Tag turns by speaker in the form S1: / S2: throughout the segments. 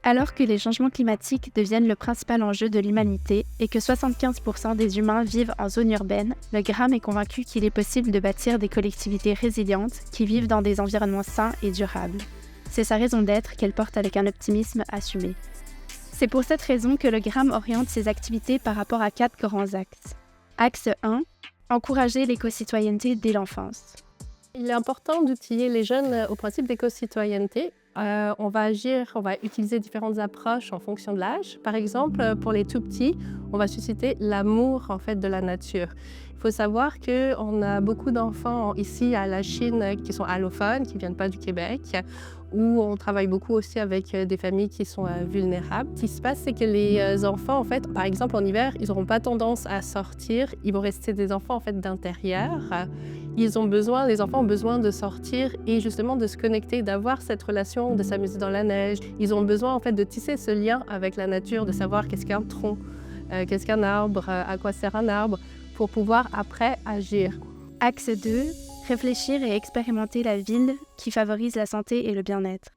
S1: Alors que les changements climatiques deviennent le principal enjeu de l'humanité et que 75% des humains vivent en zone urbaine, le GRAM est convaincu qu'il est possible de bâtir des collectivités résilientes qui vivent dans des environnements sains et durables. C'est sa raison d'être qu'elle porte avec un optimisme assumé. C'est pour cette raison que le GRAM oriente ses activités par rapport à 4 grands axes. Axe 1. Encourager l'éco-citoyenneté dès l'enfance.
S2: Il est important d'outiller les jeunes au principe d'éco-citoyenneté. On va utiliser différentes approches en fonction de l'âge. Par exemple, pour les tout petits, on va susciter l'amour en fait de la nature. Il faut savoir qu'on a beaucoup d'enfants ici à la Chine qui sont allophones, qui ne viennent pas du Québec, où on travaille beaucoup aussi avec des familles qui sont vulnérables. Ce qui se passe, c'est que les enfants, en fait, par exemple en hiver, ils n'auront pas tendance à sortir. Ils vont rester des enfants en fait d'intérieur. Les enfants ont besoin de sortir et justement de se connecter, d'avoir cette relation, de s'amuser dans la neige. Ils ont besoin en fait de tisser ce lien avec la nature, de savoir qu'est-ce qu'un tronc, qu'est-ce qu'un arbre, à quoi sert un arbre, pour pouvoir après agir.
S1: Axe 2. Réfléchir et expérimenter la ville qui favorise la santé et le bien-être.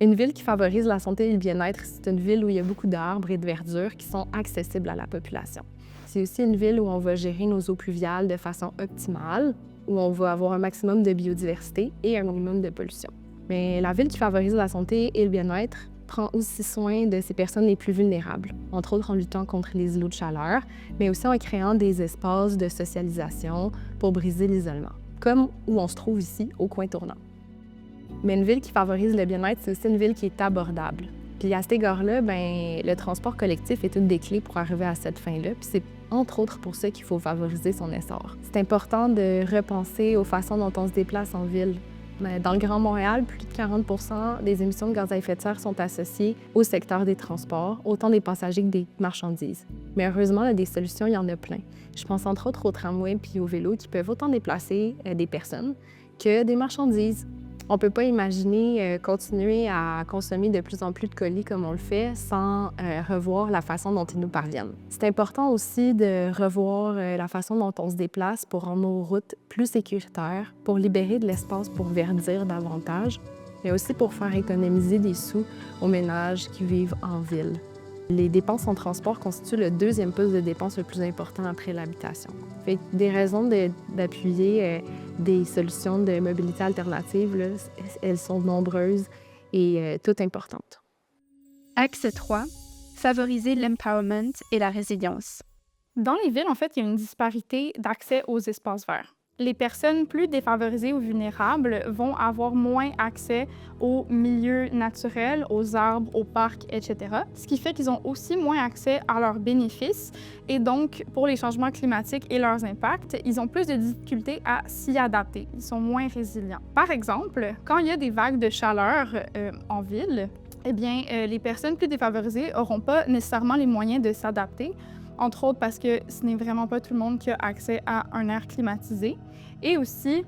S3: Une ville qui favorise la santé et le bien-être, c'est une ville où il y a beaucoup d'arbres et de verdure qui sont accessibles à la population. C'est aussi une ville où on va gérer nos eaux pluviales de façon optimale, où on va avoir un maximum de biodiversité et un minimum de pollution. Mais la ville qui favorise la santé et le bien-être prend aussi soin de ces personnes les plus vulnérables, entre autres en luttant contre les îlots de chaleur, mais aussi en créant des espaces de socialisation pour briser l'isolement, comme où on se trouve ici, au coin tournant. Mais une ville qui favorise le bien-être, c'est aussi une ville qui est abordable. Puis à cet égard-là, le transport collectif est une des clés pour arriver à cette fin-là, puis c'est entre autres pour ça qu'il faut favoriser son essor. C'est important de repenser aux façons dont on se déplace en ville. Dans le Grand Montréal, plus de 40% des émissions de gaz à effet de serre sont associées au secteur des transports, autant des passagers que des marchandises. Mais heureusement, là, des solutions, il y en a plein. Je pense entre autres au tramway puis au vélo qui peuvent autant déplacer des personnes que des marchandises. On ne peut pas imaginer continuer à consommer de plus en plus de colis comme on le fait sans revoir la façon dont ils nous parviennent. C'est important aussi de revoir la façon dont on se déplace pour rendre nos routes plus sécuritaires, pour libérer de l'espace pour verdir davantage, mais aussi pour faire économiser des sous aux ménages qui vivent en ville. Les dépenses en transport constituent le deuxième poste de dépenses le plus important après l'habitation. Fait que des raisons d'appuyer des solutions de mobilité alternative, là, elles sont nombreuses et toutes importantes.
S1: Axe 3. Favoriser l'empowerment et la résilience.
S4: Dans les villes, en fait, il y a une disparité d'accès aux espaces verts. Les personnes plus défavorisées ou vulnérables vont avoir moins accès aux milieux naturels, aux arbres, aux parcs, etc. Ce qui fait qu'ils ont aussi moins accès à leurs bénéfices. Et donc, pour les changements climatiques et leurs impacts, ils ont plus de difficultés à s'y adapter. Ils sont moins résilients. Par exemple, quand il y a des vagues de chaleur en ville, les personnes plus défavorisées n'auront pas nécessairement les moyens de s'adapter. Entre autres parce que ce n'est vraiment pas tout le monde qui a accès à un air climatisé. Et aussi,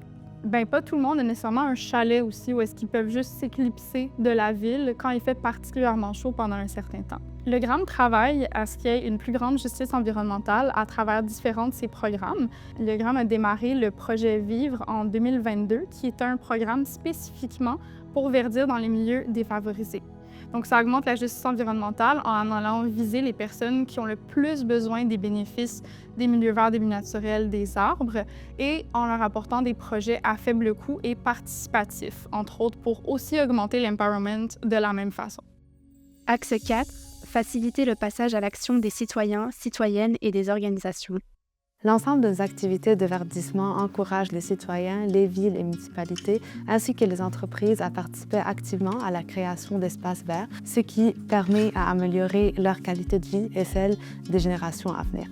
S4: pas tout le monde a nécessairement un chalet aussi où est-ce qu'ils peuvent juste s'éclipser de la ville quand il fait particulièrement chaud pendant un certain temps. Le GRAM travaille à ce qu'il y ait une plus grande justice environnementale à travers différents de ses programmes. Le GRAM a démarré le projet Vivre en 2022, qui est un programme spécifiquement pour verdir dans les milieux défavorisés. Donc, ça augmente la justice environnementale en allant viser les personnes qui ont le plus besoin des bénéfices des milieux verts, des milieux naturels, des arbres, et en leur apportant des projets à faible coût et participatifs, entre autres pour aussi augmenter l'empowerment de la même façon.
S1: Axe 4. Faciliter le passage à l'action des citoyens, citoyennes et des organisations.
S3: L'ensemble des activités de verdissement encourage les citoyens, les villes et municipalités, ainsi que les entreprises à participer activement à la création d'espaces verts, ce qui permet à améliorer leur qualité de vie et celle des générations à venir.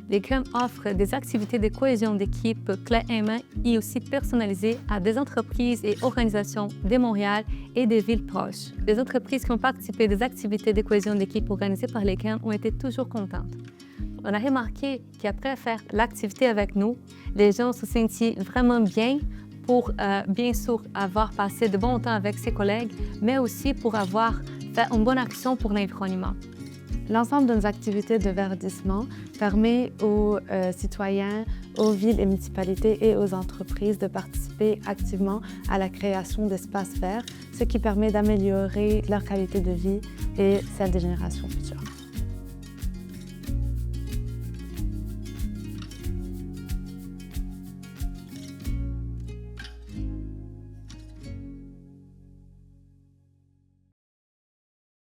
S5: Les GRAM offrent des activités de cohésion d'équipe clés en main et aussi personnalisées à des entreprises et organisations de Montréal et des villes proches. Les entreprises qui ont participé des activités de cohésion d'équipe organisées par les GRAM ont été toujours contentes. On a remarqué qu'après faire l'activité avec nous, les gens se sentaient vraiment bien pour, bien sûr, avoir passé de bons temps avec ses collègues, mais aussi pour avoir fait une bonne action pour l'environnement.
S3: L'ensemble de nos activités de verdissement permet aux citoyens, aux villes et municipalités et aux entreprises de participer activement à la création d'espaces verts, ce qui permet d'améliorer leur qualité de vie et celle des générations futures.